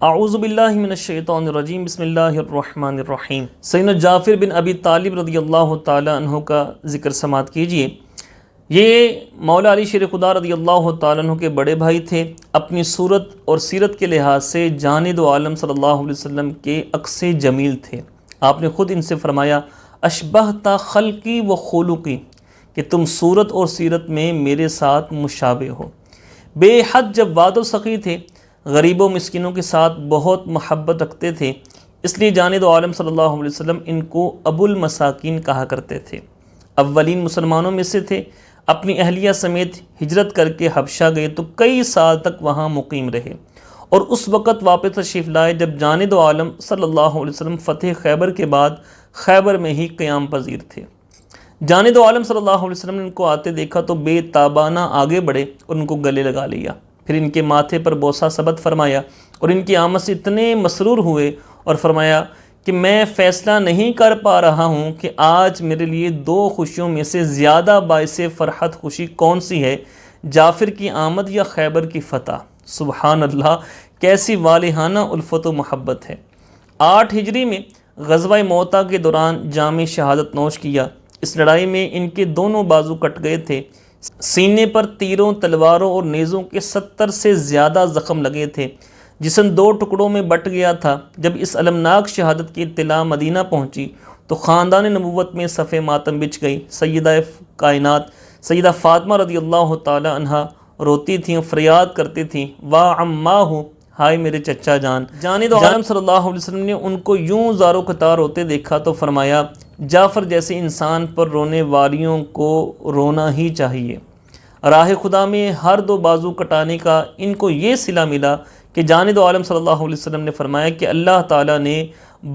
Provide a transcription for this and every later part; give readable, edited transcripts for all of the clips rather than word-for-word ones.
اعوذ باللہ من الشیطان الرجیم، بسم اللہ الرحمن الرحیم۔ سیدنا جعفر بن ابی طالب رضی اللہ تعالی عنہ کا ذکر سماعت کیجئے۔ یہ مولا علی شیر خدا رضی اللہ تعالیٰ عنہ کے بڑے بھائی تھے۔ اپنی صورت اور سیرت کے لحاظ سے جان دو عالم صلی اللہ علیہ وسلم کے عکس جمیل تھے۔ آپ نے خود ان سے فرمایا اشبہت خلقی و خلقی، کہ تم صورت اور سیرت میں میرے ساتھ مشابہ ہو۔ بے حد جب وعد و سخی تھے، غریبوں مسکینوں کے ساتھ بہت محبت رکھتے تھے، اس لیے جان دو عالم صلی اللہ علیہ وسلم ان کو ابو المساکین کہا کرتے تھے۔ اولین مسلمانوں میں سے تھے۔ اپنی اہلیہ سمیت ہجرت کر کے حبشہ گئے تو کئی سال تک وہاں مقیم رہے، اور اس وقت واپس تشریف لائے جب جان دو عالم صلی اللہ علیہ وسلم فتح خیبر کے بعد خیبر میں ہی قیام پذیر تھے۔ جان دو عالم صلی اللہ علیہ وسلم نے ان کو آتے دیکھا تو بے تابانہ آگے بڑھے اور ان کو گلے لگا لیا، پھر ان کے ماتھے پر بوسہ ثبت فرمایا اور ان کی آمد سے اتنے مسرور ہوئے اور فرمایا کہ میں فیصلہ نہیں کر پا رہا ہوں کہ آج میرے لیے دو خوشیوں میں سے زیادہ باعث فرحت خوشی کون سی ہے، جعفر کی آمد یا خیبر کی فتح۔ سبحان اللہ، کیسی والہانہ الفت و محبت ہے۔ 8 ہجری میں غزوہ موطا کے دوران جام شہادت نوش کیا۔ اس لڑائی میں ان کے دونوں بازو کٹ گئے تھے، سینے پر تیروں، تلواروں اور نیزوں کے 70 سے زیادہ زخم لگے تھے، جسم 2 ٹکڑوں میں بٹ گیا تھا۔ جب اس المناک شہادت کی اطلاع مدینہ پہنچی تو خاندان نبوت میں صف ماتم بچھ گئی۔ سیدہ کائنات سیدہ فاطمہ رضی اللہ تعالی عنہا روتی تھیں، فریاد کرتی تھیں، واہ عماہ، ہائے میرے چچا جان۔ جان دو عالم صلی اللہ علیہ وسلم نے ان کو یوں زار و قطار روتے دیکھا تو فرمایا جعفر جیسے انسان پر رونے والیوں کو رونا ہی چاہیے۔ راہ خدا میں ہر 2 بازو کٹانے کا ان کو یہ صلہ ملا کہ جان دو عالم صلی اللہ علیہ وسلم نے فرمایا کہ اللہ تعالیٰ نے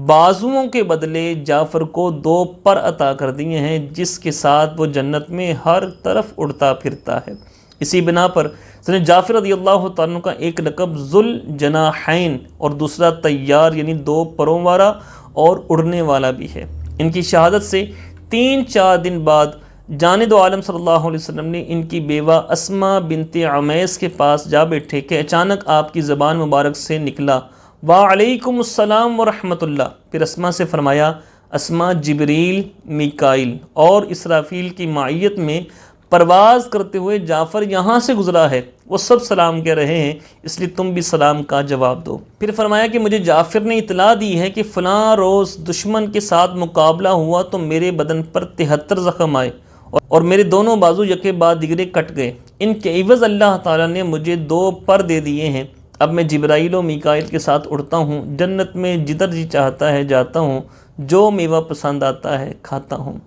بازوؤں کے بدلے جعفر کو 2 پر عطا کر دیے ہیں، جس کے ساتھ وہ جنت میں ہر طرف اڑتا پھرتا ہے۔ اسی بنا پر سیدنا جعفر رضی اللہ تعالیٰ عنہ کا ایک لقب ذوالجناحین اور دوسرا طیار یعنی 2 پروں والا اور اڑنے والا بھی ہے۔ ان کی شہادت سے 3-4 دن بعد جان دو عالم صلی اللہ علیہ وسلم نے ان کی بیوہ اسما بنت عمیس کے پاس جا بیٹھے کہ اچانک آپ کی زبان مبارک سے نکلا وعلیکم السلام ورحمۃ اللہ۔ پھر اسما سے فرمایا اسما جبریل، میکائیل اور اسرافیل کی معیت میں پرواز کرتے ہوئے جعفر یہاں سے گزرا ہے، وہ سب سلام کہہ رہے ہیں، اس لیے تم بھی سلام کا جواب دو۔ پھر فرمایا کہ مجھے جعفر نے اطلاع دی ہے کہ فلاں روز دشمن کے ساتھ مقابلہ ہوا تو میرے بدن پر 73 زخم آئے اور میرے دونوں بازو یکے بعد دیگرے کٹ گئے۔ ان کے عوض اللہ تعالیٰ نے مجھے 2 پر دے دیے ہیں۔ اب میں جبرائیل و میکائیل کے ساتھ اڑتا ہوں، جنت میں جدھر جی چاہتا ہے جاتا ہوں، جو میوہ پسند آتا ہے کھاتا ہوں۔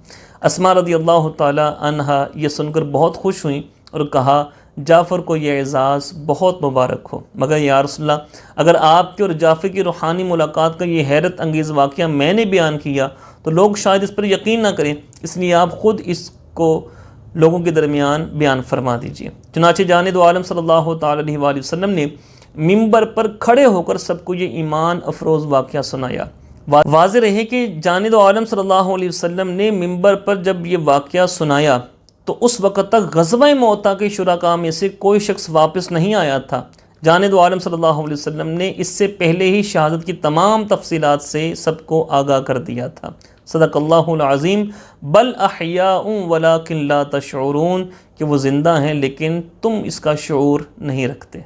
اسما رضی اللہ تعالیٰ عنہا یہ سن کر بہت خوش ہوئیں اور کہا جعفر کو یہ اعزاز بہت مبارک ہو، مگر یا رسول اللہ اگر آپ کے اور جعفر کی روحانی ملاقات کا یہ حیرت انگیز واقعہ میں نے بیان کیا تو لوگ شاید اس پر یقین نہ کریں، اس لیے آپ خود اس کو لوگوں کے درمیان بیان فرما دیجیے۔ چنانچہ جان دو عالم صلی اللہ تعالیٰ علیہ وآلہ وسلم نے ممبر پر کھڑے ہو کر سب کو یہ ایمان افروز واقعہ سنایا۔ واضح رہے کہ جان دو عالم صلی اللہ علیہ وسلم نے ممبر پر جب یہ واقعہ سنایا تو اس وقت تک غزوہ موطا کے شرکاء میں سے کوئی شخص واپس نہیں آیا تھا۔ جان دو عالم صلی اللہ علیہ وسلم نے اس سے پہلے ہی شہادت کی تمام تفصیلات سے سب کو آگاہ کر دیا تھا۔ صدق اللہ العظیم۔ بل احیاء ولکن لا تشعرون، کہ وہ زندہ ہیں لیکن تم اس کا شعور نہیں رکھتے۔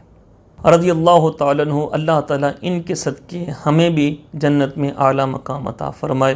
رضی اللہ تعالیٰ عنہ، اللہ تعالیٰ ان کے صدقے ہمیں بھی جنت میں اعلیٰ مقام عطا فرمائے۔